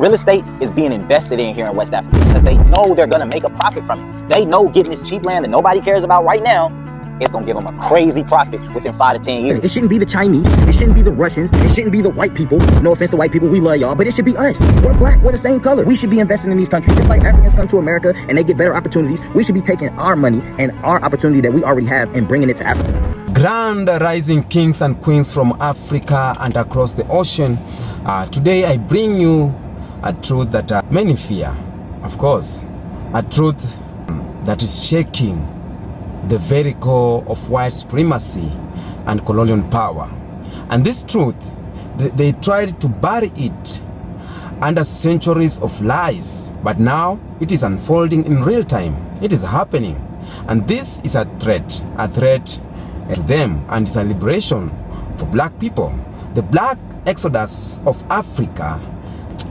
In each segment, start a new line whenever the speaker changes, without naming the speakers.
real estate is being invested in here in West Africa because they know they're going to make a profit from it. They know getting this cheap land that nobody cares about right now, it's going to give them a crazy profit within 5 to 10 years.
It shouldn't be the Chinese. It shouldn't be the Russians. It shouldn't be the white people. No offense to white people. We love y'all. But it should be us. We're black. We're the same color. We should be investing in these countries. Just like Africans come to America and they get better opportunities, we should be taking our money and our opportunity that we already have and bringing it to Africa.
Grand rising kings and queens from Africa and across the ocean. Today I bring you a truth that many fear. Of course, a truth that is shaking the very core of white supremacy and colonial power. And this truth, they tried to bury it under centuries of lies, but now it is unfolding in real time. It is happening, and this is a threat to them, and it's a liberation for black people. The black exodus of Africa,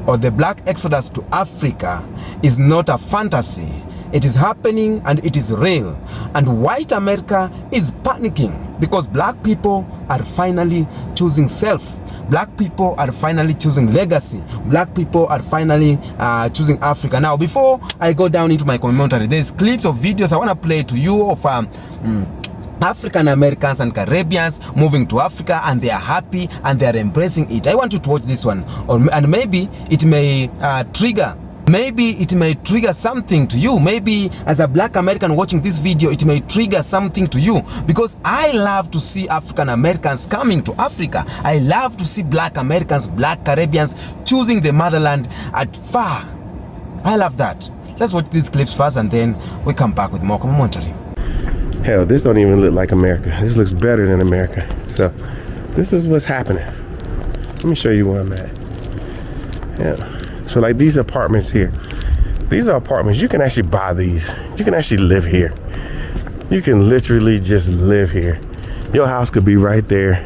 or the black exodus to Africa, is not a fantasy. It is happening and it is real. And white America is panicking because black people are finally choosing self. Black people are finally choosing legacy. Black people are finally choosing Africa. Now, before I go down into my commentary, there's clips of videos I want to play to you of African Americans and Caribbeans moving to Africa, and they are happy and they are embracing it. I want you to watch this one, and maybe it may trigger something to you. Maybe as a black American watching this video, it may trigger something to you, because I love to see African Americans coming to Africa. I love to see black Americans, black Caribbeans choosing the motherland at far. I love that. Let's watch these clips first and then we come back with more commentary.
Hell, this don't even look like America. This looks better than America. So this is what's happening. Let me show you where I'm at. Yeah. So like these apartments here, these are apartments. You can actually buy these. You can actually live here. You can literally just live here. Your house could be right there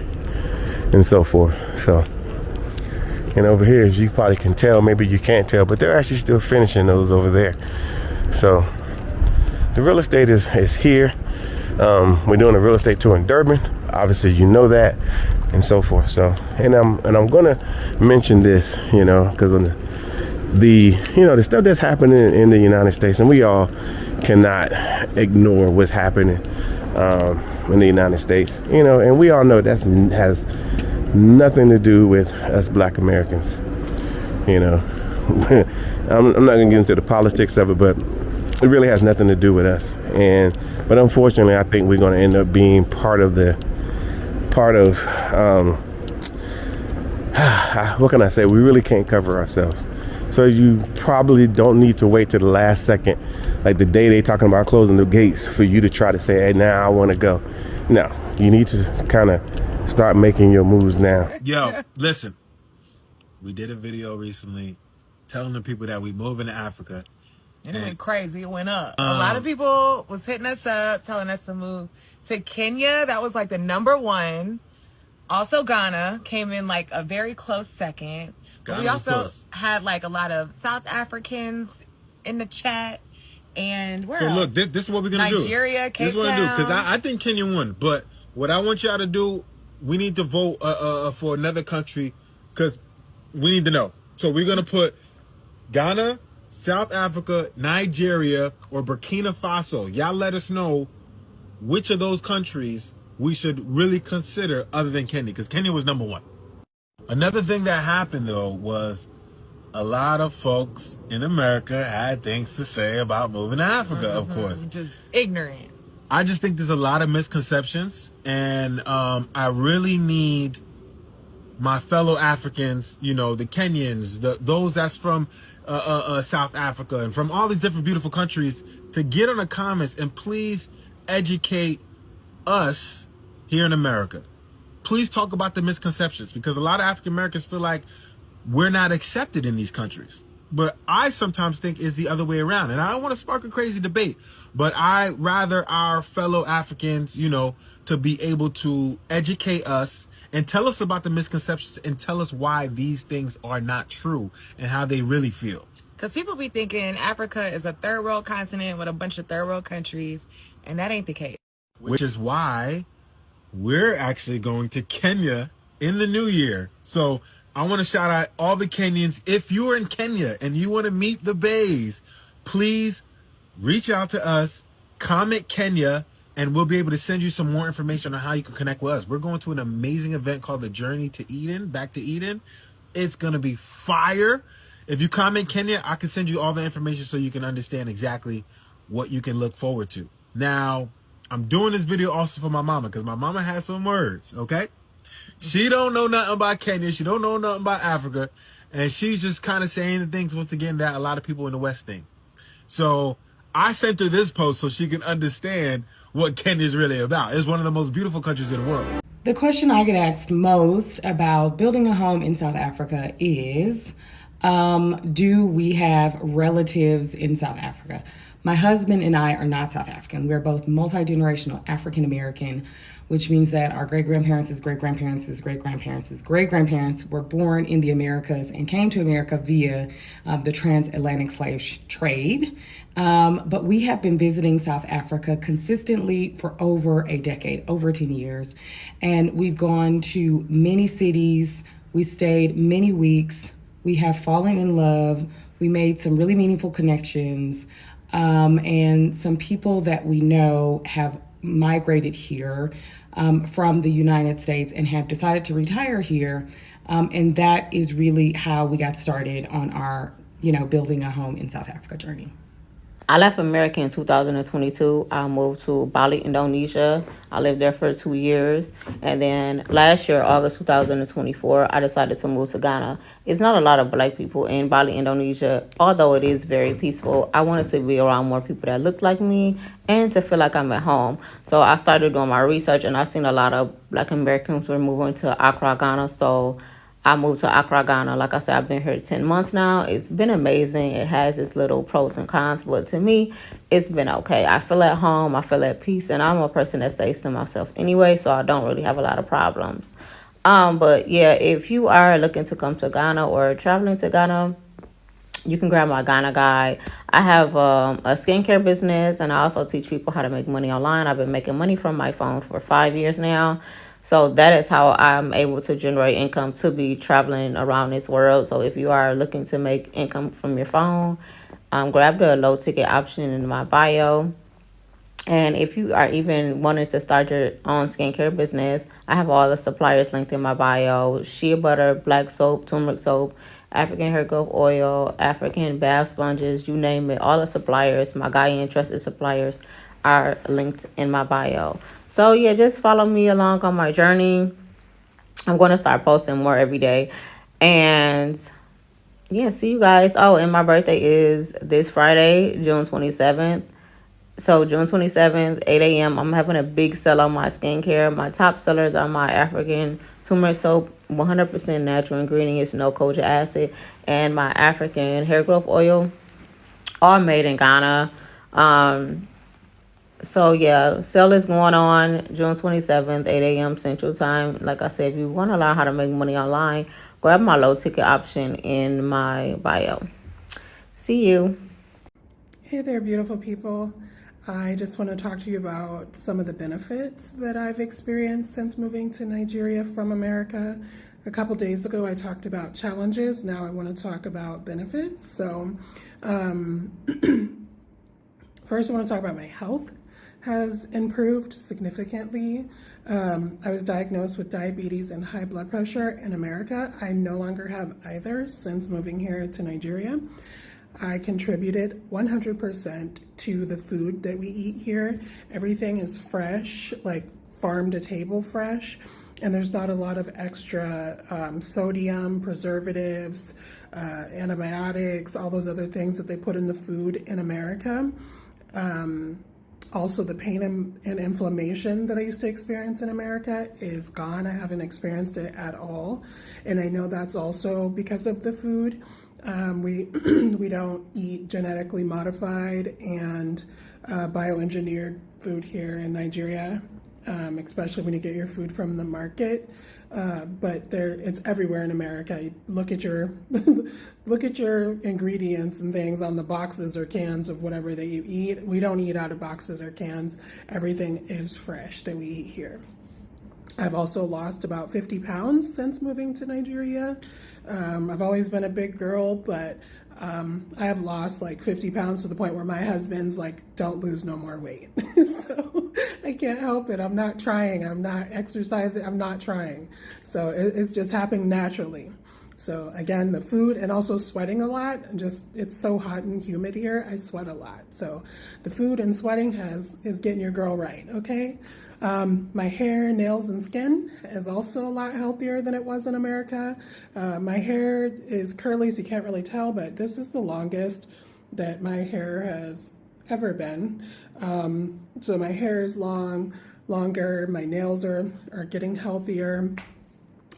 and so forth. So, and over here, as you probably can tell, maybe you can't tell, but they're actually still finishing those over there. So the real estate is here. We're doing a real estate tour in Durban. Obviously, you know that, and so forth. So, and I'm gonna mention this, you know, because on the stuff that's happening in the United States, and we all cannot ignore what's happening in the United States, you know, and we all know that has nothing to do with us black Americans, you know. I'm not gonna get into the politics of it, but it really has nothing to do with us. But unfortunately, I think we're going to end up being part of what can I say? We really can't cover ourselves. So you probably don't need to wait till the last second, like the day they talking about closing the gates, for you to try to say, hey, now I want to go. No, you need to kind of start making your moves now.
Yo, listen, we did a video recently telling the people that we moving to Africa.
And it went crazy. It went up. A lot of people was hitting us up, telling us to move to Kenya. That was like the #1. Also, Ghana came in like a very close second. But we also had like a lot of South Africans in the chat. And where else?
Look, this is what we're going to do.
Nigeria, Cape Town. This is what I do, because I think Kenya won. But what I want y'all to do, we need to vote for another country, because we need to know. So we're going to put Ghana, South Africa, Nigeria, or Burkina Faso. Y'all let us know which of those countries we should really consider other than Kenya, because Kenya was #1. Another thing that happened, though, was a lot of folks in America had things to say about moving to Africa, of course. Just ignorant.
I just think there's a lot of misconceptions, and I really need my fellow Africans, you know, the Kenyans, those that's from South Africa and from all these different beautiful countries, to get on the comments and please educate us here in America. Please talk about the misconceptions, because a lot of African Americans feel like we're not accepted in these countries. But I sometimes think it's the other way around, and I don't want to spark a crazy debate, but I rather our fellow Africans, you know, to be able to educate us and tell us about the misconceptions and tell us why these things are not true and how they really feel.
Because people be thinking Africa is a third world continent with a bunch of third world countries, and that ain't the case.
Which is why we're actually going to Kenya in the new year. So I want to shout out all the Kenyans. If you are in Kenya and you want to meet the Bays, please reach out to us, comment Kenya, and we'll be able to send you some more information on how you can connect with us. We're going to an amazing event called the Journey to Eden, Back to Eden. It's going to be fire. If you comment Kenya, I can send you all the information so you can understand exactly what you can look forward to. Now, I'm doing this video also for my mama because my mama has some words, okay? She don't know nothing about Kenya. She don't know nothing about Africa. And she's just kind of saying the things, once again, that a lot of people in the West think. So I sent her this post so she can understand what Kenya is really about. It's one of the most beautiful countries in the world.
The question I get asked most about building a home in South Africa is, do we have relatives in South Africa? My husband and I are not South African. We're both multi-generational African American, which means that our great-grandparents' great-grandparents' great-grandparents' great-grandparents were born in the Americas and came to America via the transatlantic slave trade. But we have been visiting South Africa consistently for over a decade, over 10 years. And we've gone to many cities. We stayed many weeks. We have fallen in love. We made some really meaningful connections. And some people that we know have migrated here from the United States and have decided to retire here. And that is really how we got started on our, building a home in South Africa journey.
I left America in 2022. I moved to Bali, Indonesia. I lived there for 2 years. And then last year, August 2024, I decided to move to Ghana. It's not a lot of Black people in Bali, Indonesia, although it is very peaceful. I wanted to be around more people that looked like me and to feel like I'm at home. So I started doing my research, and I've seen a lot of Black Americans were moving to Accra, Ghana. So I moved to Accra, Ghana. Like I said, I've been here 10 months now. It's been amazing. It has its little pros and cons, but to me, it's been okay. I feel at home. I feel at peace, and I'm a person that stays to myself anyway, so I don't really have a lot of problems. But yeah, if you are looking to come to Ghana or traveling to Ghana, you can grab my Ghana guide. I have a skincare business, and I also teach people how to make money online. I've been making money from my phone for 5 years now. So that is how I'm able to generate income to be traveling around this world. So if you are looking to make income from your phone, grab the low ticket option in my bio. And if you are even wanting to start your own skincare business, I have all the suppliers linked in my bio: shea butter, black soap, turmeric soap, African hair growth oil, African bath sponges, you name it. All the suppliers, my Ghanaian trusted suppliers, are linked in my bio. So yeah, just follow me along on my journey. I'm going to start posting more every day. And yeah, see you guys. Oh, and my birthday is this Friday, June 27th. So June 27th, 8 a.m., I'm having a big sale on my skincare. My top sellers are my African turmeric soap, 100% natural ingredients, no kojic acid, and my African hair growth oil, all made in Ghana. So yeah, sale is going on June 27th, 8 a.m. Central Time. Like I said, if you want to learn how to make money online, grab my low ticket option in my bio. See you.
Hey there, beautiful people. I just want to talk to you about some of the benefits that I've experienced since moving to Nigeria from America. A couple days ago, I talked about challenges. Now I want to talk about benefits. So first, I want to talk about my health has improved significantly. I was diagnosed with diabetes and high blood pressure in America. I no longer have either since moving here to Nigeria. I contributed 100% to the food that we eat here. Everything is fresh, like farm to table fresh, and there's not a lot of extra sodium, preservatives, antibiotics, all those other things that they put in the food in America. Also, the pain and inflammation that I used to experience in America is gone. I haven't experienced it at all. And I know that's also because of the food. We don't eat genetically modified and bioengineered food here in Nigeria, especially when you get your food from the market. But it's everywhere in America. You look at your look at your ingredients and things on the boxes or cans of whatever that you eat. We don't eat out of boxes or cans. Everything is fresh that we eat here. I've also lost about 50 pounds since moving to Nigeria. I've always been a big girl, but I have lost like 50 pounds to the point where my husband's like, don't lose no more weight. So I can't help it. I'm not trying. I'm not exercising. I'm not trying. So it's just happening naturally. So again, the food and also sweating a lot, and just it's so hot and humid here, I sweat a lot. So the food and sweating is getting your girl right, okay? My hair, nails, and skin is also a lot healthier than it was in America. My hair is curly, so you can't really tell, but this is the longest that my hair has ever been. So my hair is longer, my nails are getting healthier.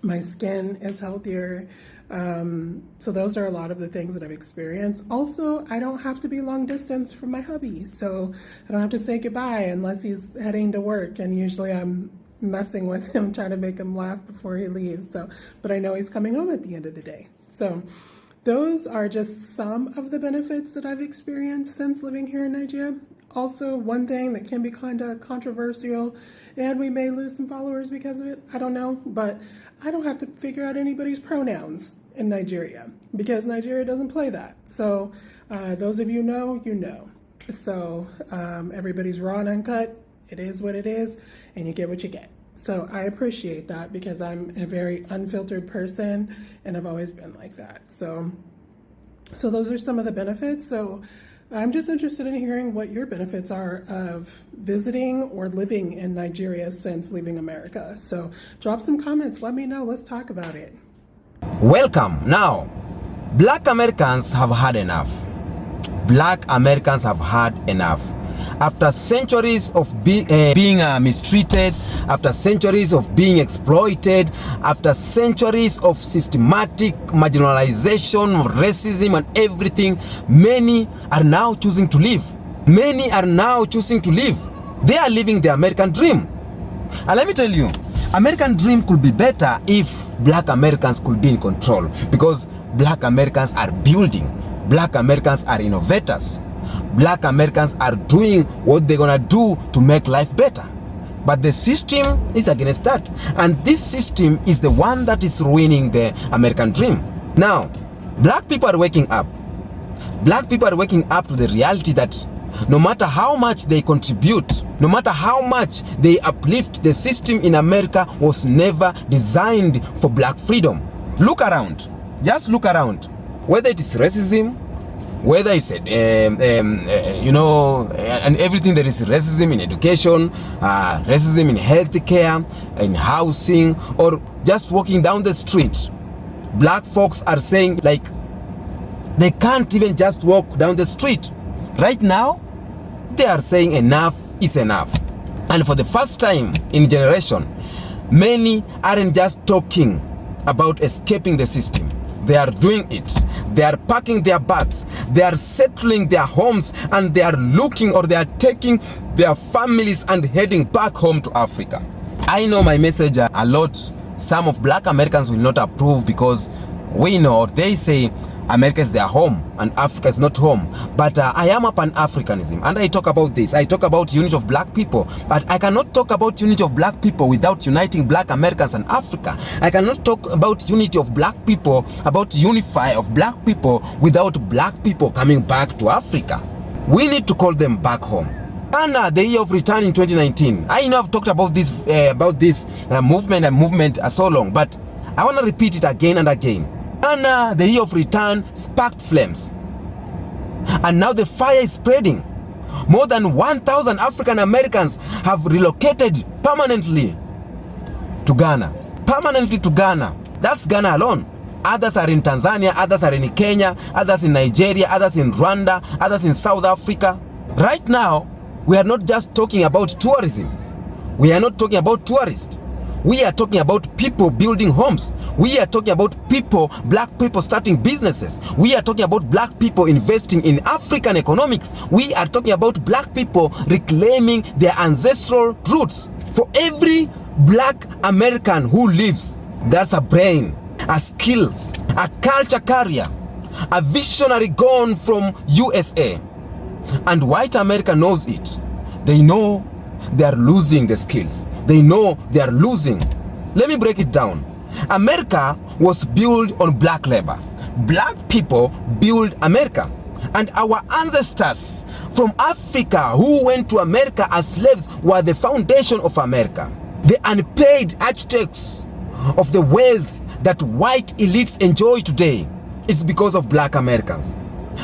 My skin is healthier. So those are a lot of the things that I've experienced. Also, I don't have to be long distance from my hubby. So I don't have to say goodbye unless he's heading to work. And usually I'm messing with him, trying to make him laugh before he leaves. But I know he's coming home at the end of the day. So those are just some of the benefits that I've experienced since living here in Nigeria. Also, one thing that can be kind of controversial, and we may lose some followers because of it, I don't know, but I don't have to figure out anybody's pronouns in Nigeria because Nigeria doesn't play that. So those of you know, you know. So everybody's raw and uncut. It is what it is, and you get what you get. So I appreciate that because I'm a very unfiltered person, and I've always been like that. So those are some of the benefits. So I'm just interested in hearing what your benefits are of visiting or living in Nigeria since leaving America. So drop some comments, let me know, let's talk about it.
Welcome. Now, Black Americans have had enough. Black Americans have had enough. After centuries of being mistreated, after centuries of being exploited, after centuries of systematic marginalization, racism and everything, many are now choosing to live. Many are now choosing to live. They are living the American dream. And let me tell you, American dream could be better if Black Americans could be in control, because Black Americans are building. Black Americans are innovators. Black Americans are doing what they're gonna do to make life better. But the system is against that. And this system is the one that is ruining the American dream. Now, Black people are waking up. Black people are waking up to the reality that no matter how much they contribute, no matter how much they uplift, the system in America was never designed for Black freedom. Look around. Just look around. Whether it is racism, whether it's and everything that is racism in education, racism in healthcare, in housing, or just walking down the street, Black folks are saying like they can't even just walk down the street. Right now, they are saying enough is enough. And for the first time in generation, many aren't just talking about escaping the system. They are doing it. They are packing their bags. They are settling their homes, and they are looking, or they are taking their families and heading back home to Africa. I know my message a lot. Some of Black Americans will not approve because we know, or they say, America is their home and Africa is not home. But I am a Pan-Africanism, and I talk about this. I talk about unity of Black people, but I cannot talk about unity of Black people without uniting Black Americans and Africa. I cannot talk about unity of Black people, about unify of Black people without Black people coming back to Africa. We need to call them back home. Ghana, the year of return in 2019. I know I've talked about this movement so long, but I want to repeat it again and again. Ghana, the year of return, sparked flames. And now the fire is spreading. More than 1,000 African Americans have relocated permanently to Ghana. Permanently to Ghana. That's Ghana alone. Others are in Tanzania, others are in Kenya, others in Nigeria, others in Rwanda, others in South Africa. Right now, we are not just talking about tourism. We are not talking about tourists. We are talking about people building homes. We are talking about people, Black people starting businesses. We are talking about Black people investing in African economics. We are talking about Black people reclaiming their ancestral roots. For every Black American who lives, there's a brain, a skills, a culture carrier, a visionary gone from USA. And white America knows it. They know they are losing the skills. they know they are losing. Let me break it down. America was built on black labor. Black people built America. And our ancestors from Africa who went to America as slaves were the foundation of America. The unpaid architects of the wealth that white elites enjoy today is because of black Americans.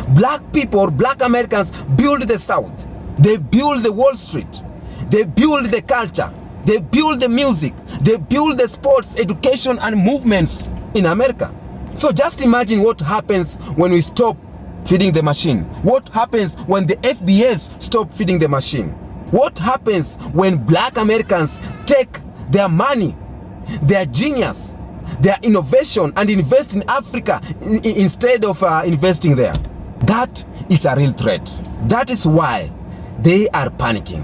Black people, black Americans build the South. They build the Wall Street. They build the culture. They build the music. They build the sports, education, and movements in America. So just imagine what happens when we stop feeding the machine. What happens when the FBS stop feeding the machine? What happens when black Americans take their money, their genius, their innovation and invest in Africa instead of investing there? That is a real threat. That is why they are panicking.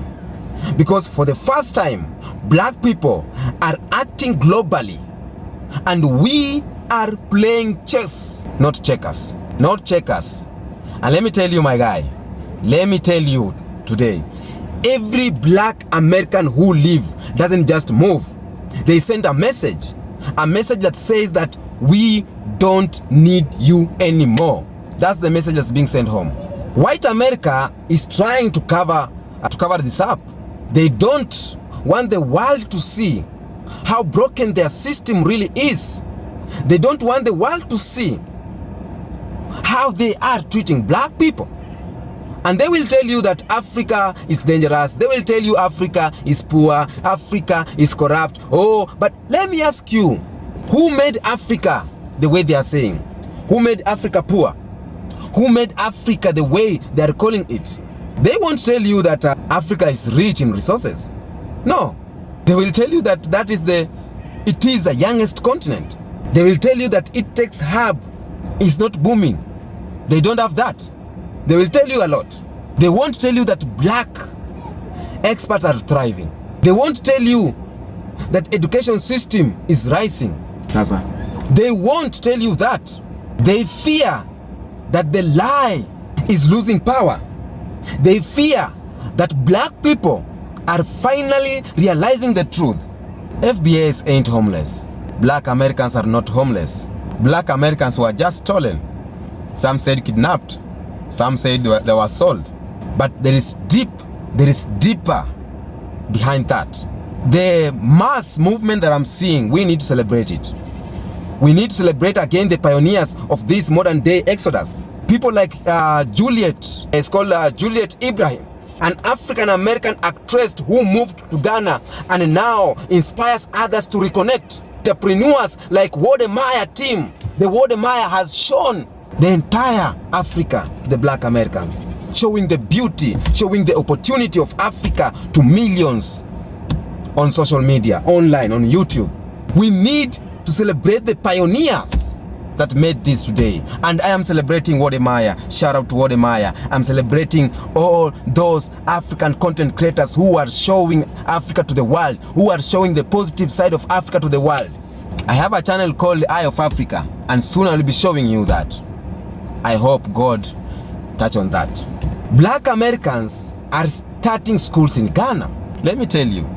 Because for the first time, black people are acting globally, and we are playing chess, not checkers. Not checkers. And let me tell you, my guy, let me tell you today, every black American who live doesn't just move. They send a message that says that we don't need you anymore. That's the message that's being sent home. White America is trying to cover this up. They don't want the world to see how broken their system really is. They don't want the world to see how they are treating black people. And they will tell you that Africa is dangerous. They will tell you Africa is poor, Africa is corrupt. Oh, but let me ask you, who made Africa the way they are saying? Who made Africa poor? Who made Africa the way they are calling it? They won't tell you that Africa is rich in resources. No, they will tell you that it is the youngest continent. They will tell you that it takes hub, is not booming. They don't have that. They will tell you a lot. They won't tell you that black experts are thriving. They won't tell you that education system is rising. Sasa. They won't tell you that. They fear that the lie is losing power. They fear that black people are finally realizing the truth. FBAs ain't homeless. Black Americans are not homeless. Black Americans were just stolen. Some said kidnapped. Some said they were sold. But there is deeper behind that. The mass movement that I'm seeing, we need to celebrate it. We need to celebrate again the pioneers of this modern day exodus. People like Juliet, it's called Juliet Ibrahim, an African-American actress who moved to Ghana and now inspires others to reconnect. Entrepreneurs like Wodemaya team. The Wodemaya has shown the entire Africa, the black Americans, showing the beauty, showing the opportunity of Africa to millions on social media, online, on YouTube. We need to celebrate the pioneers that made this today. And I am celebrating Wodemaya. Shout out to Wodemaya. I'm celebrating all those African content creators who are showing Africa to the world, who are showing the positive side of Africa to the world. I have a channel called Eye of Africa, and soon I'll be showing you that. I hope God touch on that. Black Americans are starting schools in Ghana. Let me tell you,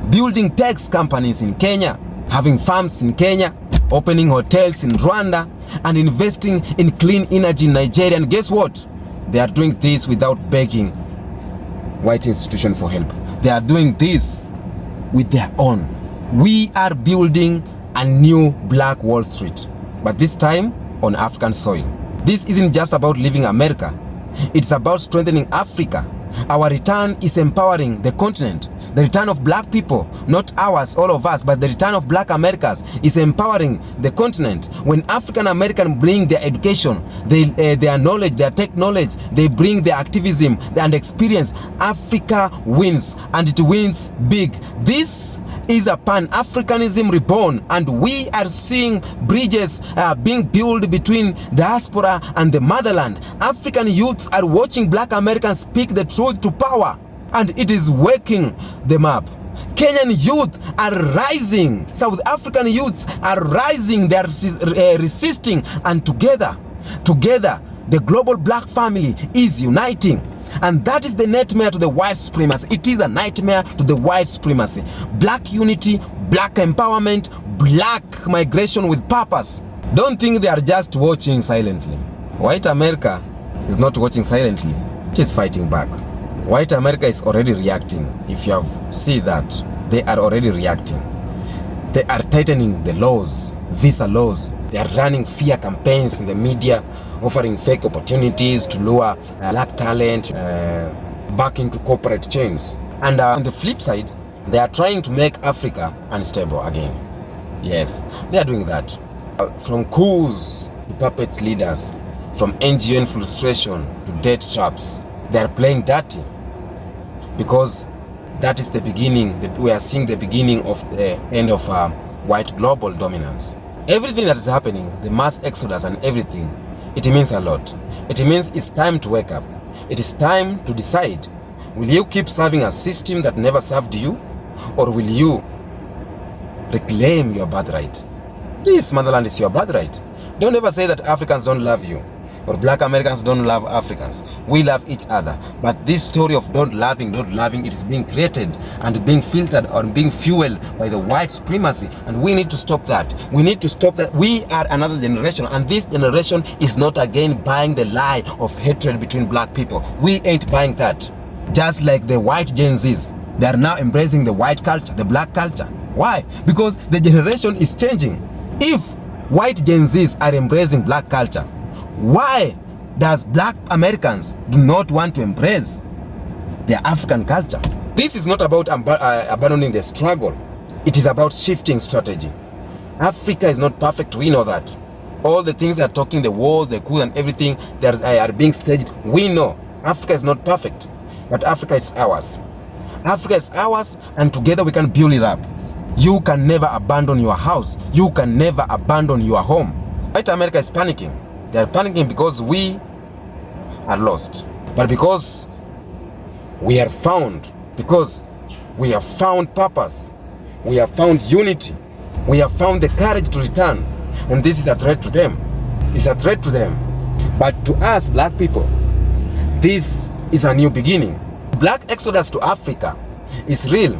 building tech companies in Kenya, having farms in Kenya, opening hotels in Rwanda, and investing in clean energy in Nigeria. And guess what? They are doing this without begging white institutions for help. They are doing this with their own. We are building a new black Wall Street, but this time on African soil. This isn't just about leaving America. It's about strengthening Africa. Our return is empowering the continent. The return of black people, not ours, all of us, but the return of black Americans is empowering the continent. When African Americans bring their education, their knowledge, their tech knowledge, they bring their activism and experience, Africa wins, and it wins big. This is a Pan-Africanism reborn, and we are seeing bridges being built between diaspora and the motherland. African youths are watching black Americans speak the truth to power, and it is waking them up. Kenyan youth are rising. South African youths are rising. They are resisting, and together, the global black family is uniting. And that is the nightmare to the white supremacy. It is a nightmare to the white supremacy. Black unity, black empowerment, black migration with purpose. Don't think they are just watching silently. White America is not watching silently. It is fighting back. White America is already reacting. If you have seen that, they are already reacting. They are tightening the laws, visa laws. They are running fear campaigns in the media, offering fake opportunities to lure black talent back into corporate chains. And on the flip side, they are trying to make Africa unstable again. Yes, they are doing that. From coups to puppet leaders, from NGO infiltration to debt traps, they are playing dirty. Because that is the beginning, we are seeing the beginning of the end of white global dominance. Everything that is happening, the mass exodus and everything, it means a lot. It means it's time to wake up. It is time to decide, will you keep serving a system that never served you? Or will you reclaim your birthright? This motherland is your birthright. Don't ever say that Africans don't love you, or black Americans don't love Africans. We love each other. But this story of don't loving, it is being created and being filtered or being fueled by the white supremacy. And we need to stop that. We need to stop that. We are another generation, and this generation is not again buying the lie of hatred between black people. We ain't buying that. Just like the white Gen Zs, they are now embracing the white culture, the black culture. Why? Because the generation is changing. If white Gen Zs are embracing black culture, why does black Americans do not want to embrace their African culture? This is not about abandoning the struggle. It is about shifting strategy. Africa is not perfect, we know that. All the things they are talking, the wars, the coups and everything that are being staged, we know. Africa is not perfect, but Africa is ours. Africa is ours, and together we can build it up. You can never abandon your house. You can never abandon your home. White America is panicking. They are panicking because we are lost. But because we have found purpose, we have found unity, we have found the courage to return. And this is a threat to them. It's a threat to them. But to us, black people, this is a new beginning. Black exodus to Africa is real.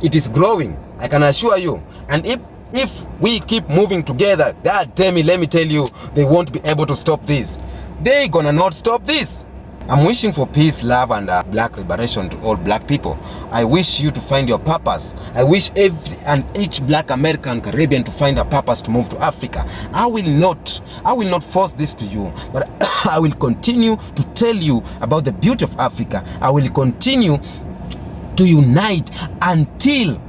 It is growing, I can assure you. And if we keep moving together, God damn it, let me tell you, they won't be able to stop this. They gonna not stop this. I'm wishing for peace, love, and black liberation to all black people. I wish you to find your purpose. I wish each black American Caribbean to find a purpose to move to Africa. I will not force this to you, but I will continue to tell you about the beauty of Africa. I will continue to unite until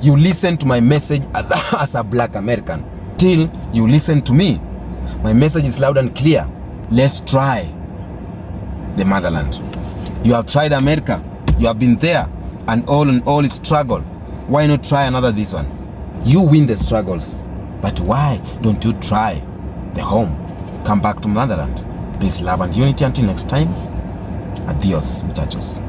you listen to my message as a black American. Till you listen to me. My message is loud and clear. Let's try the motherland. You have tried America. You have been there, and all is struggle. Why not try another this one? You win the struggles, but why don't you try the home? Come back to motherland. Peace, love, and unity. Until next time. Adios, muchachos.